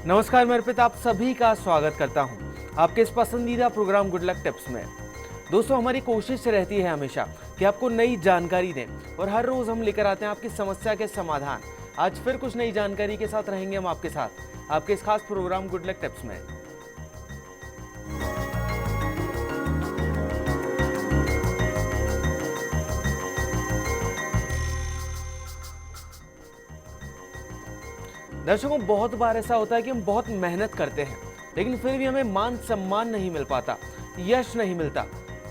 नमस्कार, मैं अर्पित आप सभी का स्वागत करता हूं आपके इस पसंदीदा प्रोग्राम गुड लक टिप्स में। दोस्तों, हमारी कोशिश रहती है हमेशा कि आपको नई जानकारी दें और हर रोज हम लेकर आते हैं आपकी समस्या के समाधान। आज फिर कुछ नई जानकारी के साथ रहेंगे हम आपके साथ आपके इस खास प्रोग्राम गुड लक टिप्स में। दर्शकों, बहुत बार ऐसा होता है कि हम बहुत मेहनत करते हैं लेकिन फिर भी हमें मान सम्मान नहीं मिल पाता, यश नहीं मिलता।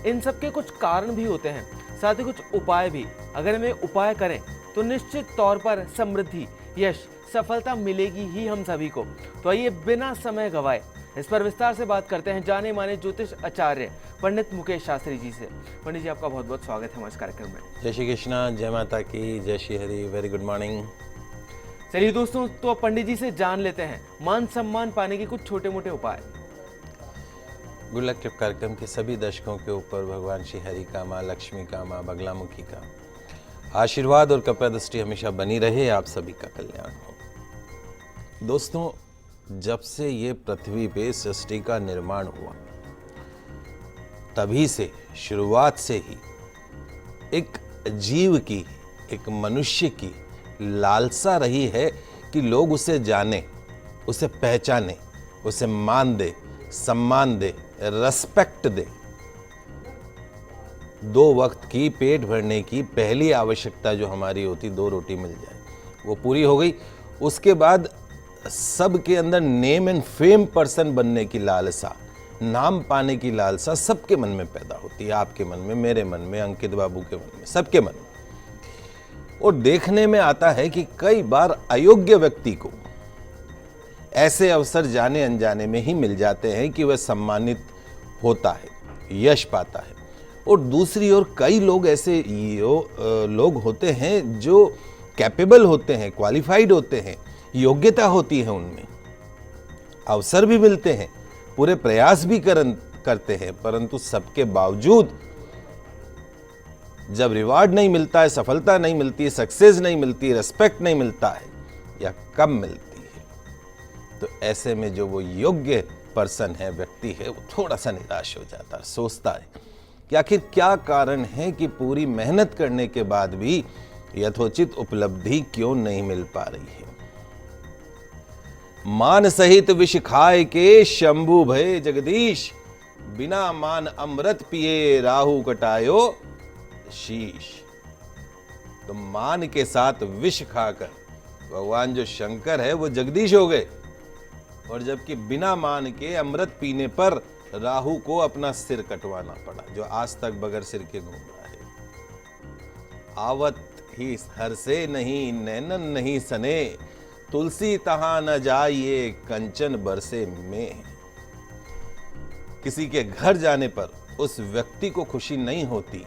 इन सब के कुछ कारण भी होते हैं, साथ ही कुछ उपाय भी। अगर हमें उपाय करें तो निश्चित तौर पर समृद्धि, यश, सफलता मिलेगी ही हम सभी को। तो आइए बिना समय गवाए इस पर विस्तार से बात करते हैं जाने माने ज्योतिष आचार्य पंडित मुकेश शास्त्री जी से। पंडित जी, आपका बहुत बहुत स्वागत है हमारे कार्यक्रम में। जय श्री कृष्णा, जय माता की, जय Shri Hari. Very good morning. चलिए दोस्तों, तो पंडित जी से जान लेते हैं मान सम्मान पाने के कुछ छोटे मोटे उपाय। गुड लक टिप कार्यक्रम के सभी दर्शकों के ऊपर भगवान श्री हरि का, माँ लक्ष्मी का, माँ बगलामुखी का आशीर्वाद और कृपा दृष्टि हमेशा बनी रहे। आप सभी का कल्याण हो। दोस्तों, जब से ये पृथ्वी पे सृष्टि का निर्माण हुआ तभी से, शुरुआत से ही एक जीव की, एक मनुष्य की लालसा रही है कि लोग उसे जाने, उसे पहचाने, उसे मान दे, सम्मान दे, रेस्पेक्ट दे। दो वक्त की पेट भरने की पहली आवश्यकता जो हमारी होती, 2 रोटी मिल जाए, वो पूरी हो गई। उसके बाद सबके अंदर नेम एंड फेम पर्सन बनने की लालसा, नाम पाने की लालसा सबके मन में पैदा होती है। आपके मन में, मेरे मन में, अंकित बाबू के मन में, सबके मन में। और देखने में आता है कि कई बार अयोग्य व्यक्ति को ऐसे अवसर जाने अनजाने में ही मिल जाते हैं कि वह सम्मानित होता है, यश पाता है। और दूसरी ओर कई लोग ऐसे लोग होते हैं जो कैपेबल होते हैं, क्वालिफाइड होते हैं, योग्यता होती है उनमें, अवसर भी मिलते हैं, पूरे प्रयास भी करते हैं, परंतु सबके बावजूद जब रिवार्ड नहीं मिलता है, सफलता नहीं मिलती है, सक्सेस नहीं मिलती, रेस्पेक्ट नहीं मिलता है या कम मिलती है, तो ऐसे में जो वो योग्य पर्सन है, व्यक्ति है, वो थोड़ा सा निराश हो जाता है। सोचता है कि आखिर क्या कारण है कि पूरी मेहनत करने के बाद भी यथोचित उपलब्धि क्यों नहीं मिल पा रही है। मान सहित विष खाए के शंभु भय जगदीश, बिना मान अमृत पिए राहु कटायो शीश। तो मान के साथ विष खाकर भगवान जो शंकर है वो जगदीश हो गए, और जबकि बिना मान के अमृत पीने पर राहु को अपना सिर कटवाना पड़ा, जो आज तक बगैर सिर के घूम रहा है। आवत ही हर से नहीं, नैनन नहीं सने, तुलसी तहां न जाइए, कंचन बरसे में। किसी के घर जाने पर उस व्यक्ति को खुशी नहीं होती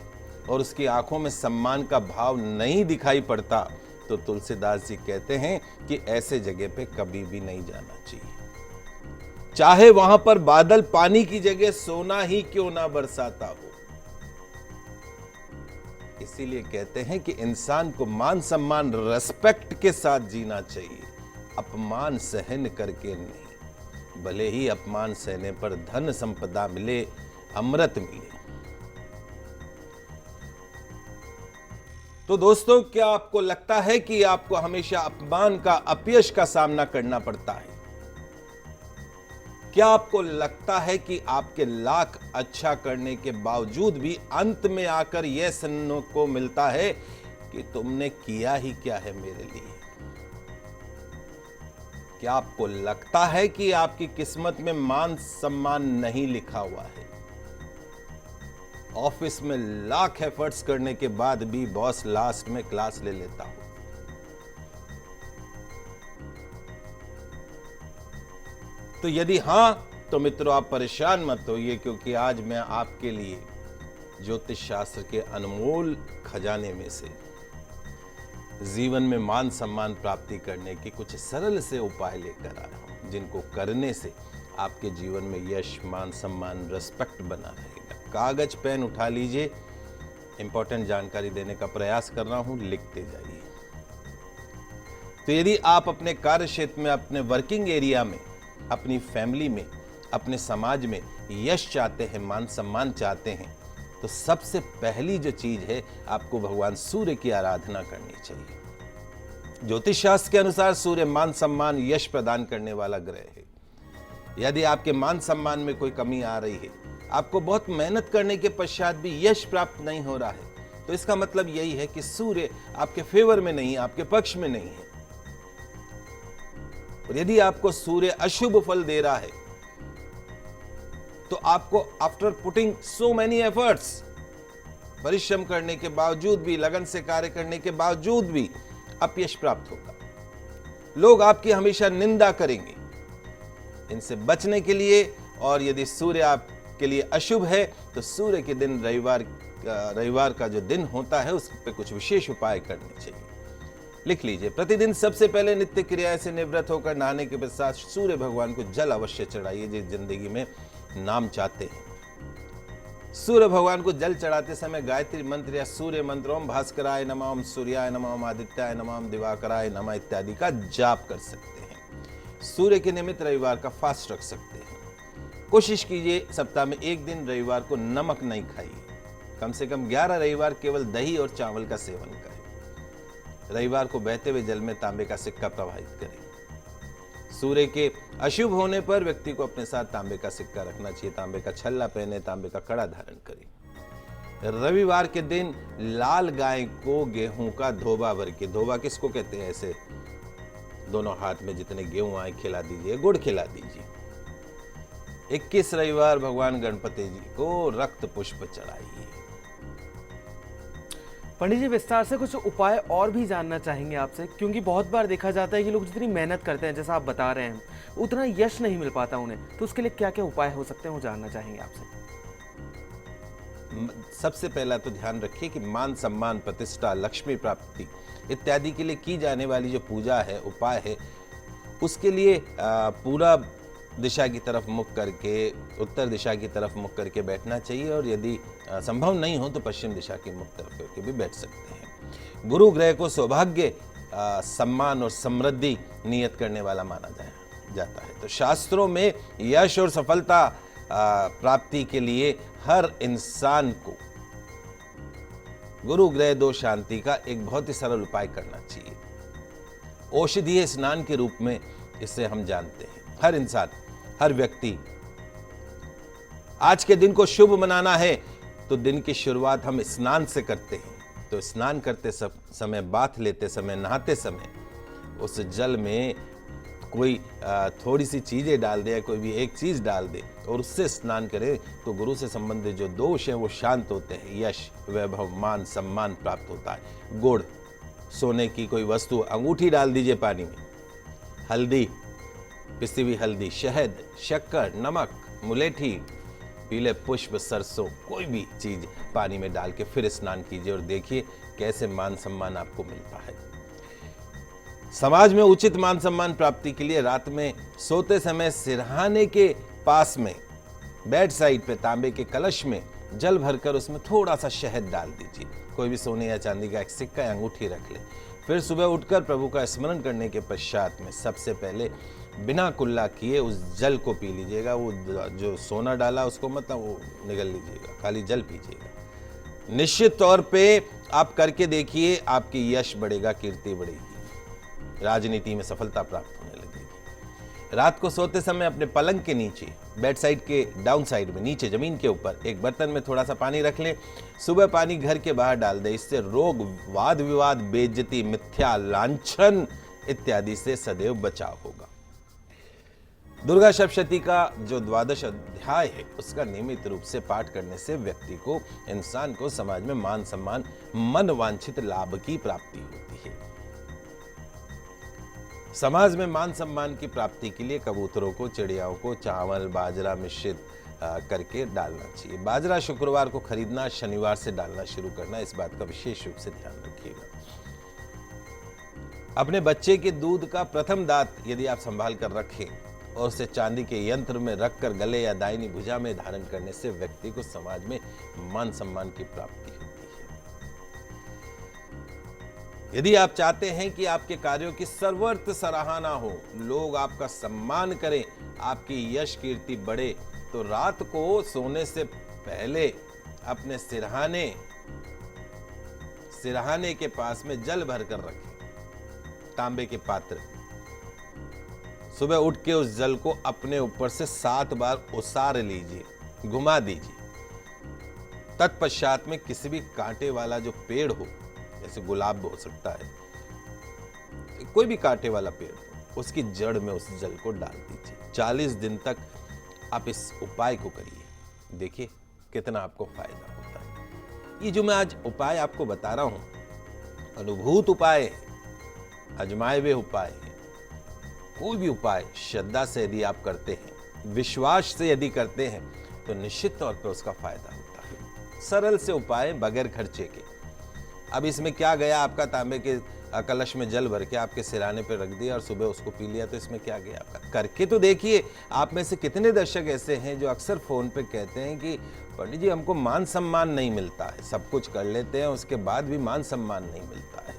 और उसकी आंखों में सम्मान का भाव नहीं दिखाई पड़ता, तो तुलसीदास जी कहते हैं कि ऐसे जगह पे कभी भी नहीं जाना चाहिए, चाहे वहां पर बादल पानी की जगह सोना ही क्यों ना बरसाता हो। इसीलिए कहते हैं कि इंसान को मान सम्मान, रेस्पेक्ट के साथ जीना चाहिए, अपमान सहन करके नहीं। भले ही अपमान सहने पर धन संपदा मिले, अमृत मिले। तो दोस्तों, क्या आपको लगता है कि आपको हमेशा अपमान का, अपयश का सामना करना पड़ता है? क्या आपको लगता है कि आपके लाख अच्छा करने के बावजूद भी अंत में आकर यह सुनने को मिलता है कि तुमने किया ही क्या है मेरे लिए? क्या आपको लगता है कि आपकी किस्मत में मान सम्मान नहीं लिखा हुआ है? ऑफिस में लाख एफर्ट्स करने के बाद भी बॉस लास्ट में क्लास ले लेता हो। तो यदि हां, तो मित्रों आप परेशान मत होइए, क्योंकि आज मैं आपके लिए ज्योतिष शास्त्र के अनमोल खजाने में से जीवन में मान सम्मान प्राप्ति करने के कुछ सरल से उपाय लेकर आया हूं, जिनको करने से आपके जीवन में यश, मान सम्मान, रेस्पेक्ट बना रहेगा। कागज पेन उठा लीजिए, इंपॉर्टेंट जानकारी देने का प्रयास कर रहा हूं, लिखते जाइए। तो यदि आप अपने कार्य क्षेत्र में, अपने वर्किंग एरिया में अपनी फैमिली में, अपने समाज में यश चाहते हैं, मान सम्मान चाहते हैं, तो सबसे पहली जो चीज है, आपको भगवान सूर्य की आराधना करनी चाहिए। ज्योतिष शास्त्र के अनुसार सूर्य मान सम्मान यश प्रदान करने वाला ग्रह है। यदि आपके मान सम्मान में कोई कमी आ रही है, आपको बहुत मेहनत करने के पश्चात भी यश प्राप्त नहीं हो रहा है, तो इसका मतलब यही है कि सूर्य आपके फेवर में नहीं, आपके पक्ष में नहीं है। और यदि आपको सूर्य अशुभ फल दे रहा है, तो आपको after putting so many efforts, परिश्रम करने के बावजूद भी, लगन से कार्य करने के बावजूद भी अपयश प्राप्त होगा। लोग आपकी हमेशा निंदा करेंगे। इनसे बचने के लिए, और यदि सूर्य आपके लिए अशुभ है, तो सूर्य के दिन रविवार का जो दिन होता है, उस पर कुछ विशेष उपाय करने चाहिए। लिख लीजिए, प्रतिदिन सबसे पहले नित्य क्रिया से निवृत्त होकर नहाने के पश्चात सूर्य भगवान को जल अवश्य चढ़ाइए, जिस जिंदगी में नाम चाहते हैं। सूर्य भगवान को जल चढ़ाते समय गायत्री मंत्र या सूर्य मंत्र, ओम भास्कराय नमः, ओम सूर्याय नमः, ओम आदित्याय नमः, ओम दिवाकराय नमः इत्यादि का जाप कर सकते हैं। सूर्य के निमित्त रविवार का फास्ट रख सकते हैं। कोशिश कीजिए सप्ताह में एक दिन रविवार को नमक नहीं खाइए। कम से कम 11 रविवार केवल दही और चावल का सेवन करें। रविवार को बहते हुए जल में तांबे का सिक्का प्रवाहित करें। सूर्य के अशुभ होने पर व्यक्ति को अपने साथ तांबे का सिक्का रखना चाहिए। तांबे का छल्ला पहने, तांबे का कड़ा धारण करें। रविवार के दिन लाल गाय को गेहूं का धोबा भर के, धोबा किसको कहते हैं, ऐसे दोनों हाथ में जितने गेहूं आए खिला दीजिए, गुड़ खिला दीजिए। 21 रविवार भगवान गणपति जी को रक्त पुष्प चढ़ाइए। पंडित जी, विस्तार से कुछ उपाय और भी जानना चाहेंगे आपसे, क्योंकि बहुत बार देखा जाता है कि लोग जितनी मेहनत करते हैं, जैसा आप बता रहे हैं, उतना यश नहीं मिल पाता उन्हें, तो उसके लिए क्या क्या उपाय हो सकते हैं, वो जानना चाहेंगे आपसे। सबसे पहला तो ध्यान रखिए कि मान सम्मान, प्रतिष्ठा, लक्ष्मी प्राप्ति इत्यादि के लिए की जाने वाली जो पूजा है, उपाय है, उसके लिए पूरा दिशा की तरफ मुख करके, उत्तर दिशा की तरफ मुख करके बैठना चाहिए, और यदि संभव नहीं हो तो पश्चिम दिशा की मुख तरफ करके भी बैठ सकते हैं। गुरु ग्रह को सौभाग्य, सम्मान और समृद्धि नियत करने वाला माना जाता है। तो शास्त्रों में यश और सफलता प्राप्ति के लिए हर इंसान को गुरु ग्रह दो शांति का एक बहुत ही सरल उपाय करना चाहिए। औषधीय स्नान के रूप में इसे हम जानते हैं। हर इंसान, हर व्यक्ति, आज के दिन को शुभ मनाना है तो दिन की शुरुआत हम स्नान से करते हैं। तो स्नान करते समय, बाथ लेते समय, नहाते समय उस जल में कोई थोड़ी सी चीजें डाल दे या कोई भी एक चीज डाल दे और उससे स्नान करे, तो गुरु से संबंधित जो दोष हैं वो शांत होते हैं। यश, वैभव, मान सम्मान प्राप्त होता है। गुड़, सोने की कोई वस्तु, अंगूठी डाल दीजिए पानी में, हल्दी, पिसी हुई हल्दी, शहद, शक्कर, नमक, मुलेठी, पीले पुष्प, सरसों, कोई भी चीज पानी में डाल के फिर स्नान कीजिए और देखिए कैसे मान सम्मान आपको मिलता है। समाज में उचित मान सम्मान प्राप्ति के लिए रात में सोते समय सिरहाने के पास में, बेड साइड पे तांबे के कलश में जल भरकर उसमें थोड़ा सा शहद डाल दीजिए। कोई भी सोने या चांदी का एक सिक्का या अंगूठी रख ले। फिर सुबह उठकर प्रभु का स्मरण करने के पश्चात में सबसे पहले बिना कुल्ला किए उस जल को पी लीजिएगा। वो जो सोना डाला उसको मत वो निगल लीजिएगा, खाली जल पीजिएगा। निश्चित तौर पे आप करके देखिए, आपकी यश बढ़ेगा, कीर्ति बढ़ेगी, राजनीति में सफलता प्राप्त होने लगेगी। रात को सोते समय अपने पलंग के नीचे, बेड साइड के डाउन साइड में, नीचे जमीन के ऊपर एक बर्तन में थोड़ा सा पानी रख लें। सुबह पानी घर के बाहर डाल दें। इससे रोग, वाद विवाद, बेइज्जती, मिथ्या, लांछन इत्यादि से सदैव बचाव होगा। दुर्गा सप्तशती का जो 12 अध्याय है उसका नियमित रूप से पाठ करने से व्यक्ति को, इंसान को समाज में मान सम्मान, मन वांछित लाभ की प्राप्ति होती है। समाज में मान सम्मान की प्राप्ति के लिए कबूतरों को, चिड़ियाओं को चावल, बाजरा मिश्रित करके डालना चाहिए। बाजरा शुक्रवार को खरीदना, शनिवार से डालना शुरू करना, इस बात का विशेष रूप से ध्यान रखिएगा। अपने बच्चे के दूध का प्रथम दांत यदि आप संभाल कर रखें और उसे चांदी के यंत्र में रखकर गले या दाहिनी भुजा में धारण करने से व्यक्ति को समाज में मान सम्मान की प्राप्ति होती है। यदि आप चाहते हैं कि आपके कार्यों की सर्वत्र सराहना हो, लोग आपका सम्मान करें, आपकी यश कीर्ति बढ़े, तो रात को सोने से पहले अपने सिरहाने के पास में जल भर कर रखें, तांबे के पात्र। सुबह उठ के उस जल को अपने ऊपर से 7 बार उसार लीजिए, घुमा दीजिए। तत्पश्चात में किसी भी कांटे वाला जो पेड़ हो, जैसे गुलाब हो सकता है, कोई भी कांटे वाला पेड़ हो, उसकी जड़ में उस जल को डाल दीजिए। 40 दिन तक आप इस उपाय को करिए, देखिए कितना आपको फायदा होता है। ये जो मैं आज उपाय आपको बता रहा हूं, अनुभूत उपाय है, आजमाए हुए उपाय है। कोई भी उपाय श्रद्धा से यदि आप करते हैं, विश्वास से यदि करते हैं, तो निश्चित तौर पर उसका फायदा होता है। सरल से उपाय बगैर खर्चे के। अब इसमें क्या गया, आपका तांबे के कलश में जल भर के आपके सिराने पे रख दिया और सुबह उसको पी लिया, तो इसमें क्या गया आपका? करके तो देखिए। आप में से कितने दर्शक ऐसे हैं जो अक्सर फोन पे कहते हैं कि पंडित जी हमको मान सम्मान नहीं मिलता है, सब कुछ कर लेते हैं उसके बाद भी मान सम्मान नहीं मिलता है।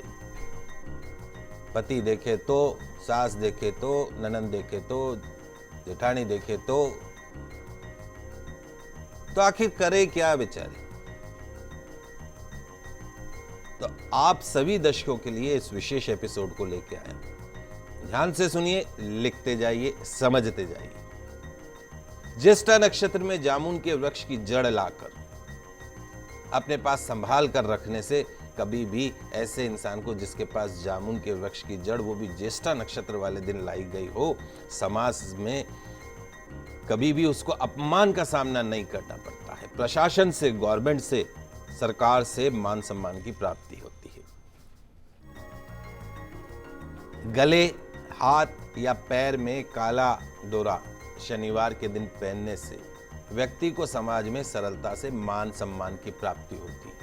पति देखे तो, सास देखे तो, ननद देखे तो, जेठानी देखे तो आखिर करे क्या बेचारे? तो आप सभी दर्शकों के लिए इस विशेष एपिसोड को लेके आया। ध्यान से सुनिए, लिखते जाइए, समझते जाइए। ज्येष्ठा नक्षत्र में जामुन के वृक्ष की जड़ लाकर अपने पास संभाल कर रखने से कभी भी ऐसे इंसान को जिसके पास जामुन के वृक्ष की जड़, वो भी ज्येष्ठा नक्षत्र वाले दिन लाई गई हो, समाज में कभी भी उसको अपमान का सामना नहीं करना पड़ता है। प्रशासन से, गवर्नमेंट से, सरकार से मान सम्मान की प्राप्ति होती है। गले, हाथ या पैर में काला डोरा शनिवार के दिन पहनने से व्यक्ति को समाज में सरलता से मान सम्मान की प्राप्ति होती है।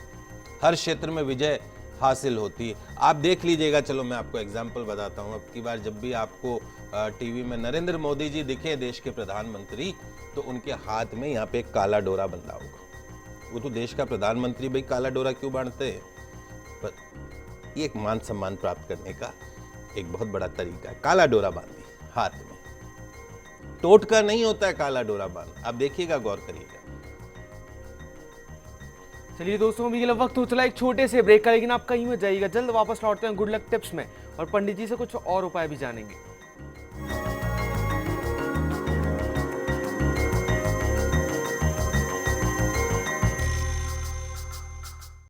हर क्षेत्र में विजय हासिल होती है। आप देख लीजिएगा, चलो मैं आपको एग्जाम्पल बताता हूँ। अब की बार जब भी आपको टीवी में नरेंद्र मोदी जी दिखे, देश के प्रधानमंत्री, तो उनके हाथ में यहाँ पे एक काला डोरा बंधा होगा। वो तो देश का प्रधानमंत्री, भाई काला डोरा क्यों बांधते हैं? पर ये एक मान सम्मान प्राप्त करने का एक बहुत बड़ा तरीका है। काला डोरा बांधी हाथ में, टोटका नहीं होता है काला डोरा बांध। आप देखिएगा, गौर करिएगा। चलिए दोस्तों, अभी के लिए वक्त हो चला एक छोटे से ब्रेक का, लेकिन आप कहीं मत जाइएगा, जल्द वापस लौटते हैं गुड लक टिप्स में और पंडित जी से कुछ और उपाय भी जानेंगे।